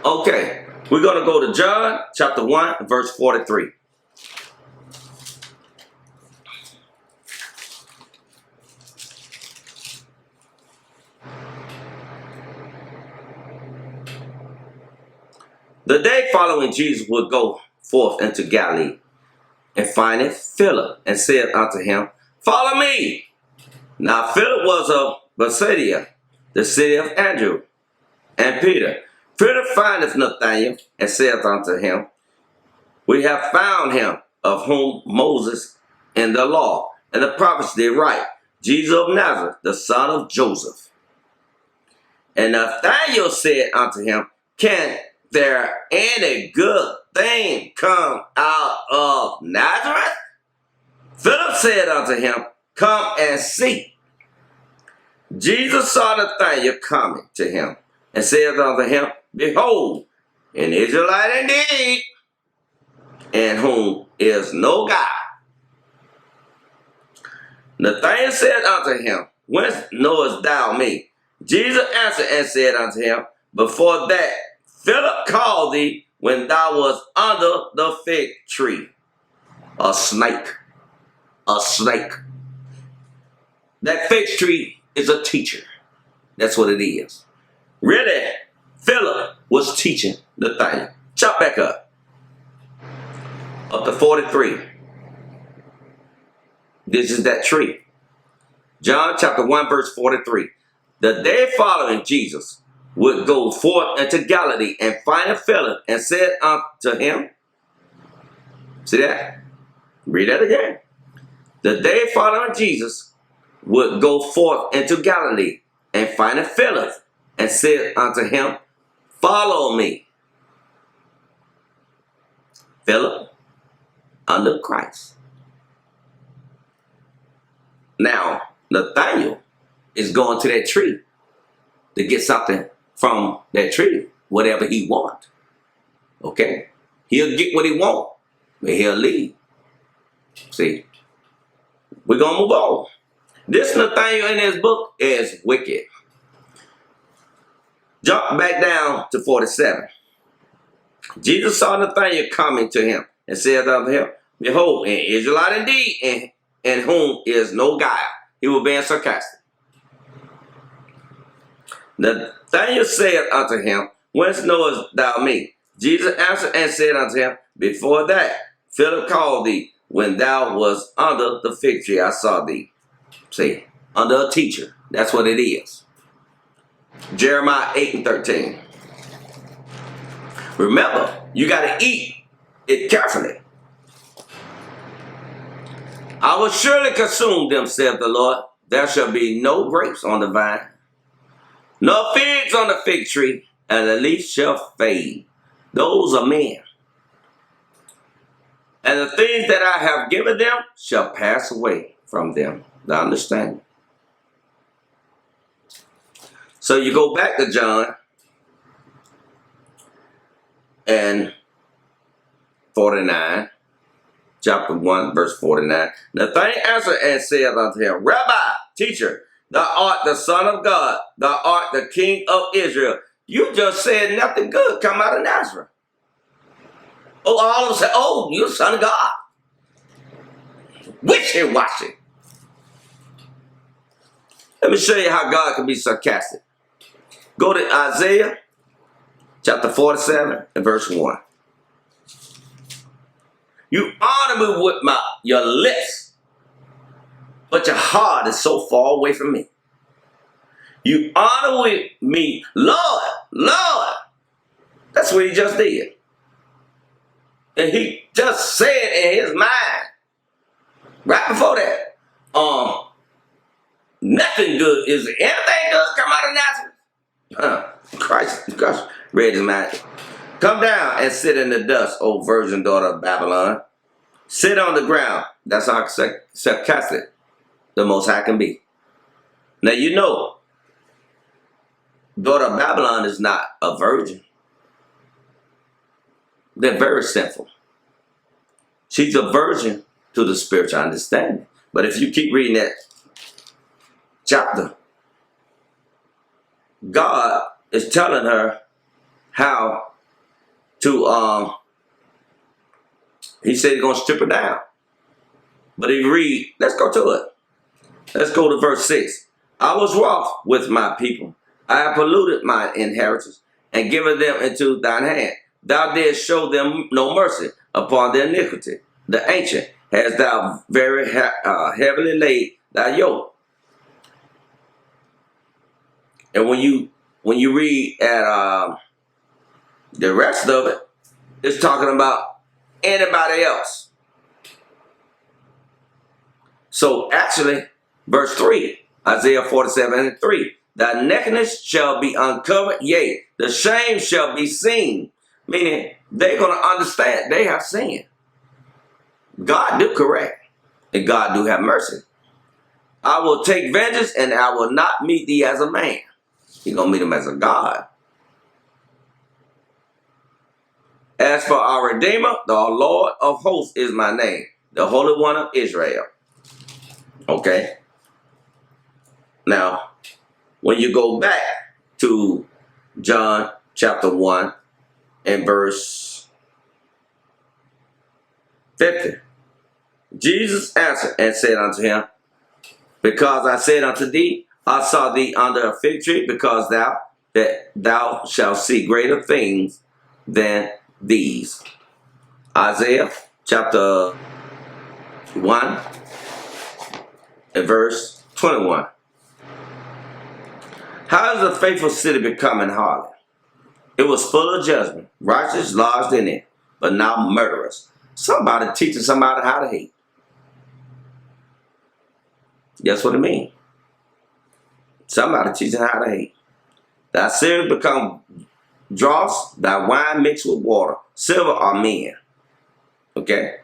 Okay, we're going to go to John chapter 1, verse 43. The day following, Jesus would go forth into Galilee, and findeth Philip, and said unto him, Follow me. Now Philip was of Bethsaida, the city of Andrew and Peter. Philip findeth Nathanael, and saith unto him, We have found him, of whom Moses in the law and the prophets did write, Jesus of Nazareth, the son of Joseph. And Nathanael said unto him, Can there any good thing come out of Nazareth? Philip said unto him, Come and see. Jesus saw Nathanael coming to him, and said unto him, Behold, an Israelite indeed, in whom is no guile. Nathanael said unto him, Whence knowest thou me? Jesus answered and said unto him, Before that Philip called thee, when thou wast under the fig tree. A snake. A snake. That fig tree is a teacher. That's what it is. Really, Philip was teaching Nathanael. Jump back up to 43. This is that tree. John chapter 1 verse 43. The day following, Jesus would go forth into Galilee, and find Philip, and said unto him, see that? Read that again. The day following, Jesus would go forth into Galilee, and find Philip, and said unto him, Follow me. Philip under Christ. Now, Nathanael is going to that tree to get something from that tree, whatever he wants. Okay? He'll get what he wants, but he'll leave. See? We're going to move on. This Nathanael in his book is wicked. Jump back down to 47. Jesus saw Nathanael coming to him, and said unto him, Behold, an Israelite indeed, in whom is no guile. He was being sarcastic. Nathanael said unto him, Whence knowest thou me? Jesus answered and said unto him, Before that Philip called thee, when thou wast under the fig tree, I saw thee. See, under a teacher. That's what it is. Jeremiah 8 and 13. Remember, you got to eat it carefully. I will surely consume them, saith the Lord. There shall be no grapes on the vine, no figs on the fig tree, and the leaf shall fade. Those are men. And the things that I have given them shall pass away from them. The understanding. So you go back to John and 49, chapter 1, verse 49. Nathanael answered and said unto him, Rabbi, teacher, thou art the Son of God, thou art the King of Israel. You just said nothing good come out of Nazareth. Oh, all of them say, oh, you're the Son of God. Wishy-washy. Let me show you how God can be sarcastic. Go to Isaiah chapter 47 and verse 1. You honor me with your lips, but your heart is so far away from me. You honor with me, Lord, Lord. That's what he just did. And he just said in his mind, right before that, nothing good. Is there anything good come out of Nazareth? Christ read his mind. Come down and sit in the dust, O virgin daughter of Babylon. Sit on the ground. That's how sarcastic the Most High can be. Now you know, daughter of Babylon is not a virgin. They're very sinful. She's a virgin to the spiritual understanding. But if you keep reading that chapter, God is telling her how to, he said he's going to strip it down. But if you read, let's go to it. Let's go to verse 6. I was wroth with my people. I have polluted my inheritance and given them into thine hand. Thou didst show them no mercy upon their iniquity. The ancient hast thou very heavily laid thy yoke. And when you read at the rest of it, it's talking about anybody else. So actually, verse 3, Isaiah 47:3, thy nakedness shall be uncovered, yea, the shame shall be seen. Meaning, they're going to understand they have sinned. God do correct, and God do have mercy. I will take vengeance, and I will not meet thee as a man. He's going to meet him as a God. As for our Redeemer, the Lord of hosts is my name, the Holy One of Israel. Okay. Now, when you go back to John chapter 1 and verse 50, Jesus answered and said unto him, because I said unto thee, I saw thee under a fig tree, because thou shalt see greater things than these. Isaiah chapter 1 and verse 21. How is a faithful city becoming harlot? It was full of judgment, righteous lodged in it, but now murderers. Somebody teaching somebody how to hate. That's what it means. Somebody teaching how to hate. Thy sins become dross, thy wine mixed with water. Silver are men. Okay?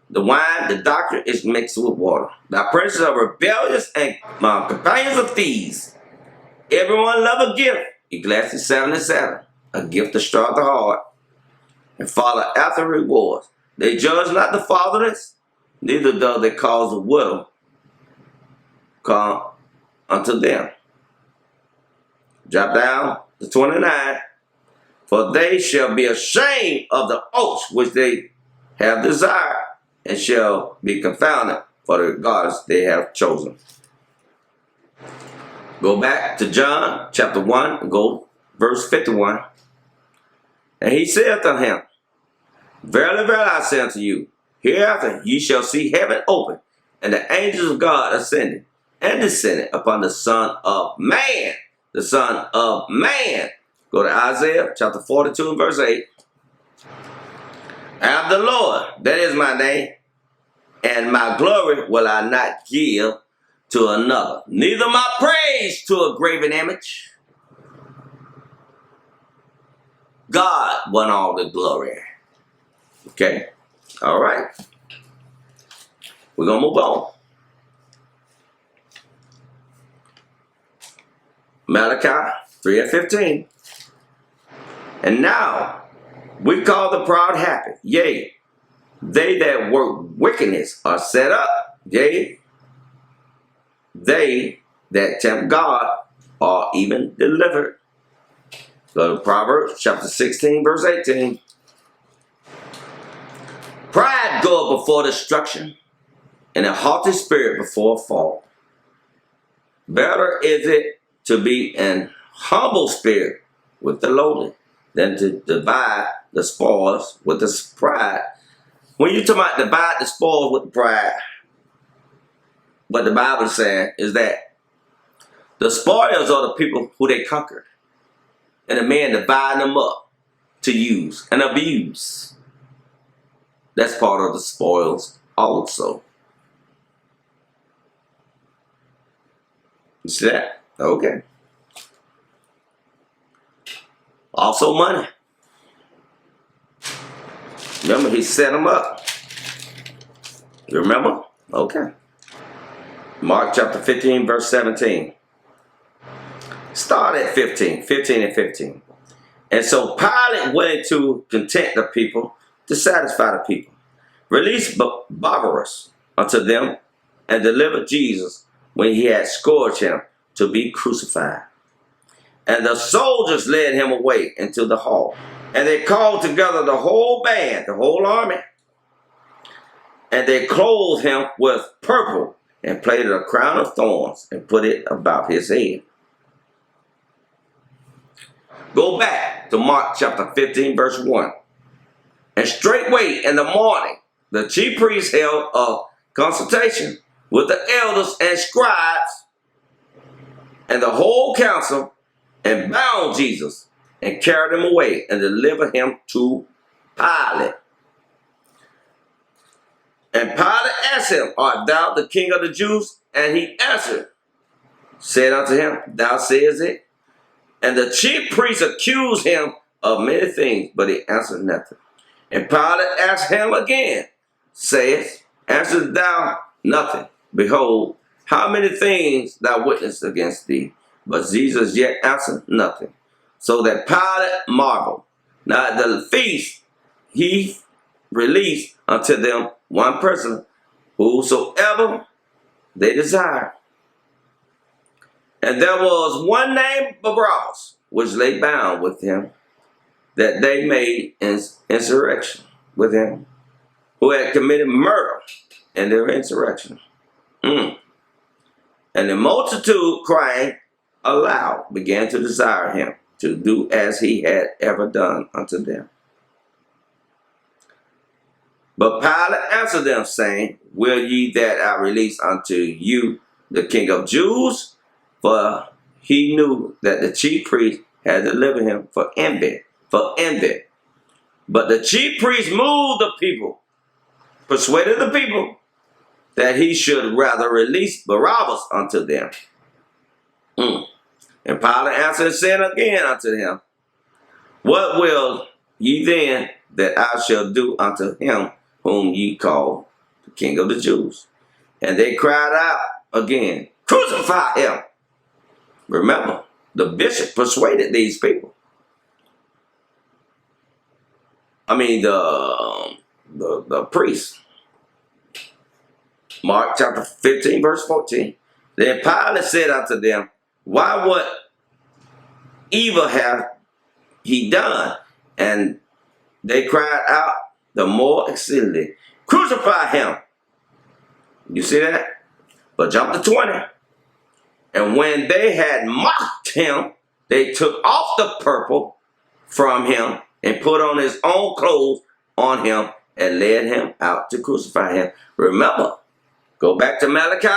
The wine, the doctrine is mixed with water. Thy princes are rebellious and companions of thieves. Everyone love a gift. Ecclesiastes 7:7. A gift to start the heart and follow after rewards. They judge not the fatherless, neither do they cause the widow come unto them. Drop down to 29. For they shall be ashamed of the oaths which they have desired, and shall be confounded for the gods they have chosen. Go back to John chapter 1, and go verse 51. And he saith unto him, verily, verily, I say unto you, hereafter ye shall see heaven open, and the angels of God ascending and descending upon the Son of Man. The Son of Man. Go to Isaiah chapter 42 and verse 8. I am the Lord, that is my name, and my glory will I not give to another, neither my praise to a graven image. God won all the glory. Okay? All right. We're going to move on. Malachi 3:15. And now we call the proud happy. Yea, they that work wickedness are set up. Yea, they that tempt God are even delivered. Go to Proverbs chapter 16, verse 18. Pride goeth before destruction, and a haughty spirit before a fall. Better is it to be an humble spirit with the lowly than to divide the spoils with the pride. When you talk about divide the spoils with the pride, what the Bible is saying is that the spoils are the people who they conquered, and the man dividing them up to use and abuse. That's part of the spoils also. You see that? Okay. Also money. Remember, he set them up. You remember? Okay. Mark chapter 15, verse 17. Start at 15 and 15. And so Pilate went to content the people, to satisfy the people, released Barabbas unto them, and delivered Jesus when he had scourged him to be crucified. And the soldiers led him away into the hall. And they called together the whole band, the whole army. And they clothed him with purple and plaited a crown of thorns and put it about his head. Go back to Mark chapter 15, verse 1. And straightway in the morning, the chief priests held a consultation with the elders and scribes and the whole council, and bound Jesus and carried him away and delivered him to Pilate. And Pilate asked him, Art thou the king of the Jews? And he answered, said unto him, Thou sayest it. And the chief priests accused him of many things, but he answered nothing. And Pilate asked him again, sayest, Answerest thou nothing? Behold, how many things thou witnessest against thee? But Jesus yet answered nothing. So that Pilate marveled. Now at the feast he released unto them one person, whosoever they desired. And there was one named Barabbas, which lay bound with him, that they made insurrection with him, who had committed murder in their insurrection. And the multitude, crying aloud, began to desire him to do as he had ever done unto them. But Pilate answered them, saying, Will ye that I release unto you the King of Jews? For he knew that the chief priest had delivered him for envy. But the chief priest moved the people, persuaded the people, that he should rather release Barabbas unto them. And Pilate answered and said again unto him, What will ye then that I shall do unto him whom ye call the King of the Jews? And they cried out again, Crucify him! Remember, the bishop persuaded these people. I mean, the priest. Mark chapter 15, verse 14. Then Pilate said unto them, Why, what evil hath he done? And they cried out the more exceedingly, Crucify him! You see that? But jump to 20. And when they had mocked him, they took off the purple from him and put on his own clothes on him and led him out to crucify him. Remember, go back to Malachi.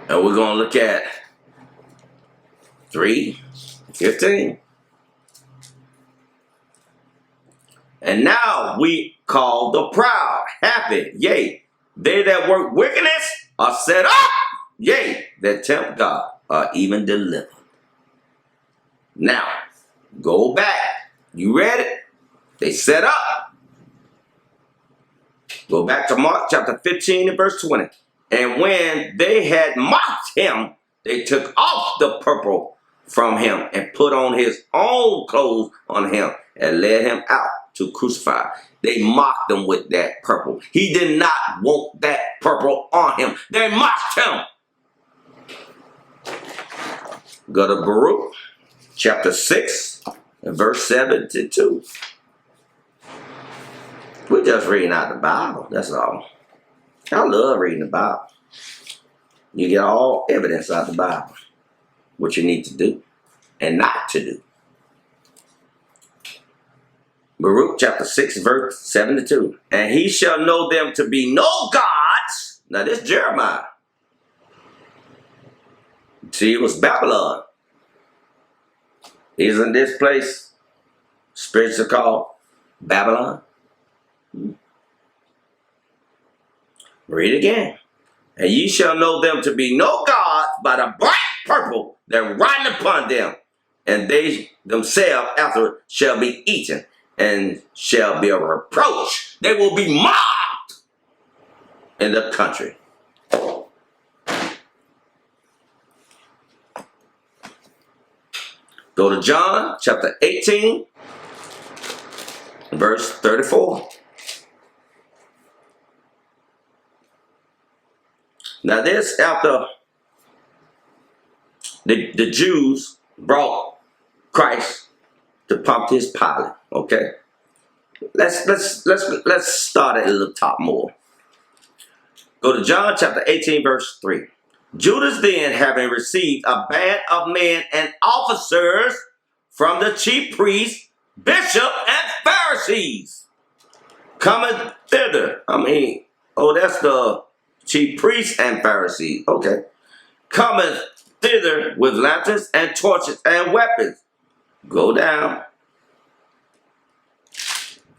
And we're going to look at 3:15. And now we call the proud happy, yea, they that work wickedness are set up, yea, that tempt God are even delivered. Now, go back. You read it? They set up. Go back to Mark chapter 15 and verse 20. And when they had mocked him, they took off the purple from him and put on his own clothes on him and led him out to crucify. They mocked him with that purple. He did not want that purple on him. They mocked him. Go to Baruch chapter 6 and verse 72. We're just reading out the Bible, that's all. I love reading the Bible. You get all evidence out the Bible, what you need to do and not to do. Baruch chapter 6 verse 72. And he shall know them to be no gods. Now this Jeremiah. See, it was Babylon. Isn't this place spiritually called Babylon? Read again. And ye shall know them to be no gods by the bright purple that riding upon them, and they themselves after shall be eaten, and shall be a reproach. They will be mocked in the country. Go to John chapter 18, verse 34. Now this after the Jews brought Christ to Pontius Pilate. Okay, let's start at the top more. Go to John chapter 18, verse 3. Judas then, having received a band of men and officers from the chief priests, bishop, and Pharisees, coming thither. That's the chief priests and Pharisees. Okay. Coming thither with lanterns and torches and weapons. Go down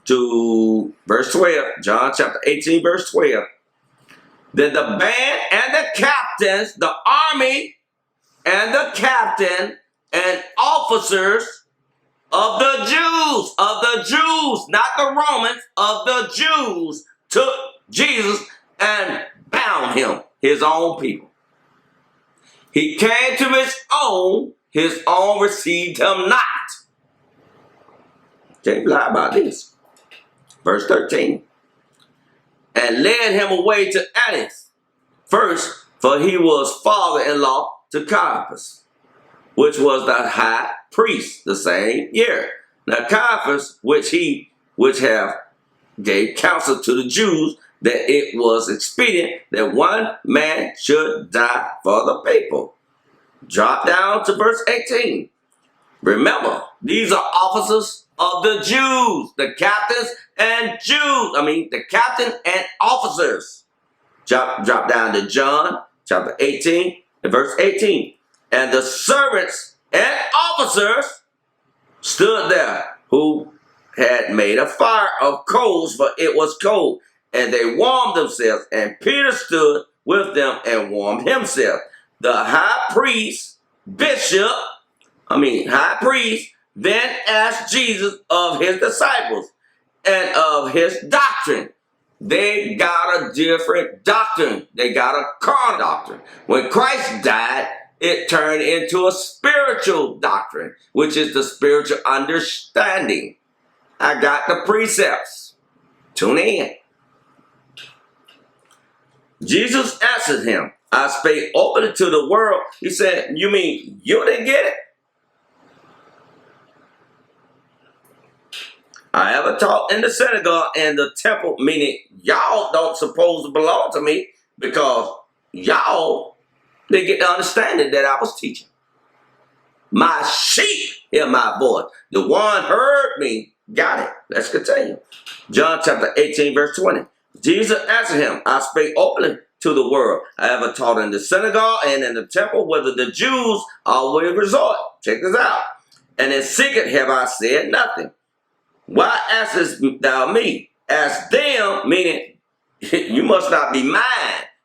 to verse 12. John chapter 18, verse 12. Then the band and the captains, the army and the captain and officers of the Jews, not the Romans, of the Jews, took Jesus and bound him, his own people. He came to his own received him not. Can't lie about this. Verse 13. And led him away to Annas first, for he was father-in-law to Caiaphas, which was the high priest the same year. Now Caiaphas, which have gave counsel to the Jews that it was expedient that one man should die for the people. Drop down to verse 18. Remember, these are officers of the Jews, the captains and the captain and officers. Drop down to John chapter 18 and verse 18. And the servants and officers stood there, who had made a fire of coals, for it was cold, and they warmed themselves, and Peter stood with them and warmed himself. The high priest, then asked Jesus of his disciples and of his doctrine. They got a different doctrine. They got a carnal doctrine. When Christ died, it turned into a spiritual doctrine, which is the spiritual understanding. I got the precepts. Tune in. Jesus answered him, I spake openly to the world. He said, you mean you didn't get it? I ever taught in the synagogue and the temple, meaning y'all don't suppose to belong to me because y'all didn't get the understanding that I was teaching. My sheep hear my voice. The one heard me, got it. Let's continue. John chapter 18, verse 20. Jesus answered him, I spake openly to the world. I ever taught in the synagogue and in the temple, whether the Jews always resort. Check this out. And in secret have I said nothing. Why askest thou me? Ask them, meaning you must not be mine.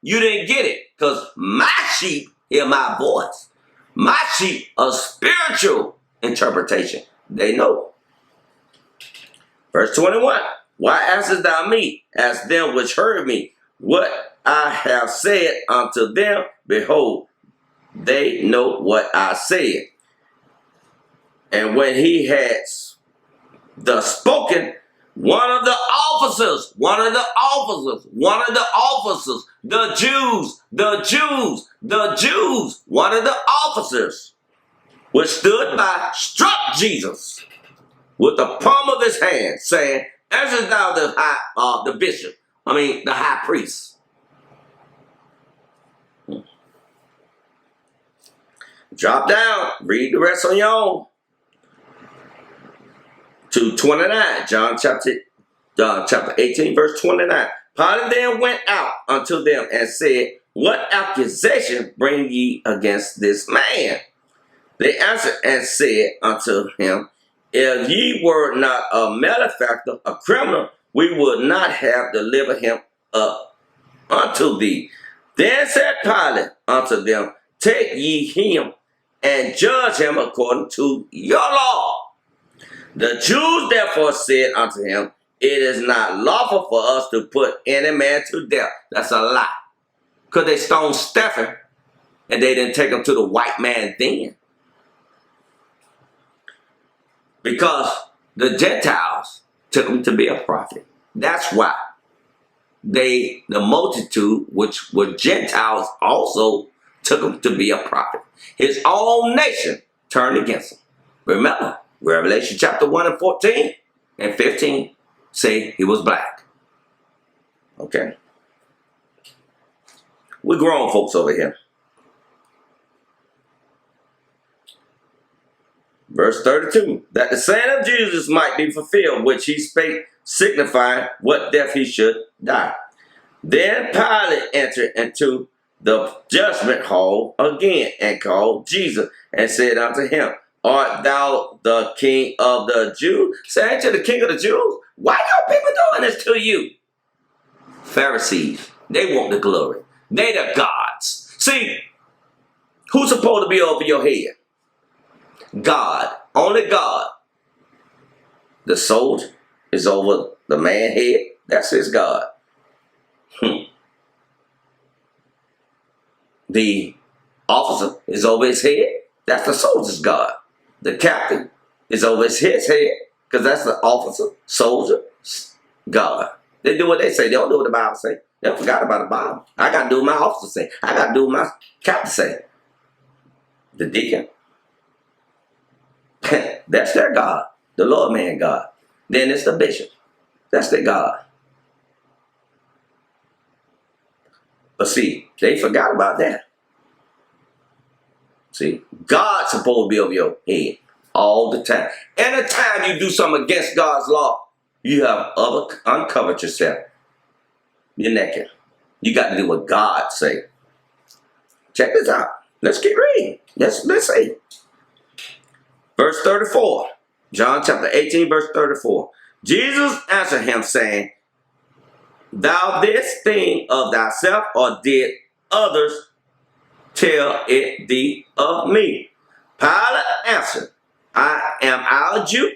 You didn't get it, because my sheep hear my voice. My sheep are spiritual interpretation. They know. Verse 21. Why askest thou me? Ask them which heard me. What I have said unto them, behold, they know what I said. And when he had thus spoken, one of the officers, the Jews, one of the officers, which stood by, struck Jesus with the palm of his hand, saying, answer thou the high priest. Drop down, read the rest on your own. To 29, John chapter 18, verse 29. Pilate then went out unto them and said, what accusation bring ye against this man? They answered and said unto him, if ye were not a malefactor, a criminal, we would not have delivered him up unto thee. Then said Pilate unto them, take ye him and judge him according to your law. The Jews therefore said unto him, it is not lawful for us to put any man to death. That's a lie. Because they stoned Stephen and they didn't take him to the white man then. Because the Gentiles took him to be a prophet. That's why the multitude, which were Gentiles also, took him to be a prophet. His own nation turned against him. Remember, Revelation chapter 1 and 14 and 15 say he was black. Okay? We're grown folks over here. Verse 32, that the saying of Jesus might be fulfilled, which he spake, signifying what death he should die. Then Pilate entered into the judgment hall again, and called Jesus, and said unto him, art thou the king of the Jews? Say, ain't you the king of the Jews? Why y'all people doing this to you? Pharisees, they want the glory. They the gods. See, who's supposed to be over your head? God. Only God. The soldier is over the man's head. That's his God. The officer is over his head. That's the soldier's God. The captain is over his head, because that's the officer, soldier, God. They do what they say. They don't do what the Bible say. They forgot about the Bible. I got to do what my officer say. I got to do what my captain say. The deacon, that's their God. The Lord man God. Then it's the bishop. That's their God. But see, they forgot about that. See, God's supposed to be over your head all the time. Anytime you do something against God's law, you have uncovered yourself. You're naked. You got to do what God say. Check this out. Let's keep reading. Let's see. Verse 34. John chapter 18, verse 34. Jesus answered him, saying, thou this thing of thyself, or did others tell it thee of me? Pilate answered, I am our Jew.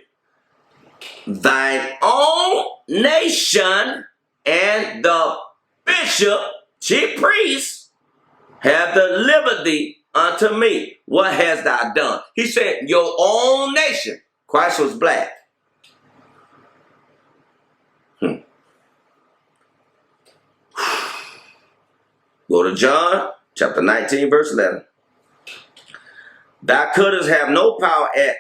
Thine own nation and the bishop, chief priest, have delivered thee unto me. What hast thou done? He said, your own nation. Christ was black. Go to John chapter 19, verse 11. Thou couldst have no power at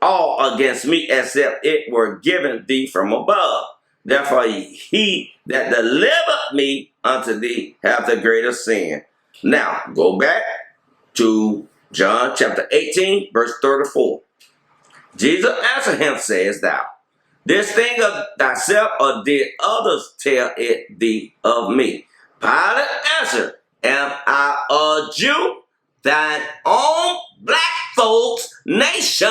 all against me, except it were given thee from above. Therefore he that delivered me unto thee hath the greater sin. Now, go back to John chapter 18, verse 34. Jesus answered him, sayest thou, this thing of thyself, or did others tell it thee of me? Pilate answered, am I a Jew? Thine own black folks' nation?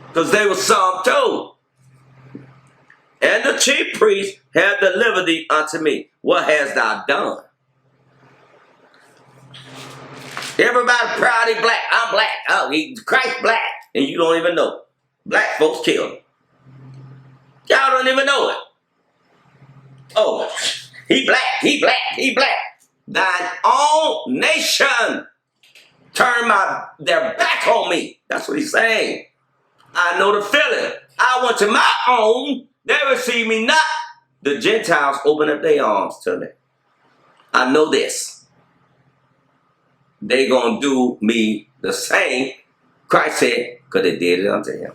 Because they were some too. And the chief priest have delivered thee unto me. What hast thou done? Everybody proud he black. I'm black. Oh, Christ black. And you don't even know. Black folks killed him. Y'all don't even know it. Oh, he black, he black, he black. Thine own nation turned their back on me. That's what he's saying. I know the feeling. I went to my own. They received me not. The Gentiles open up their arms to me. I know this. They gonna do me the same. Christ said, because they did it unto him.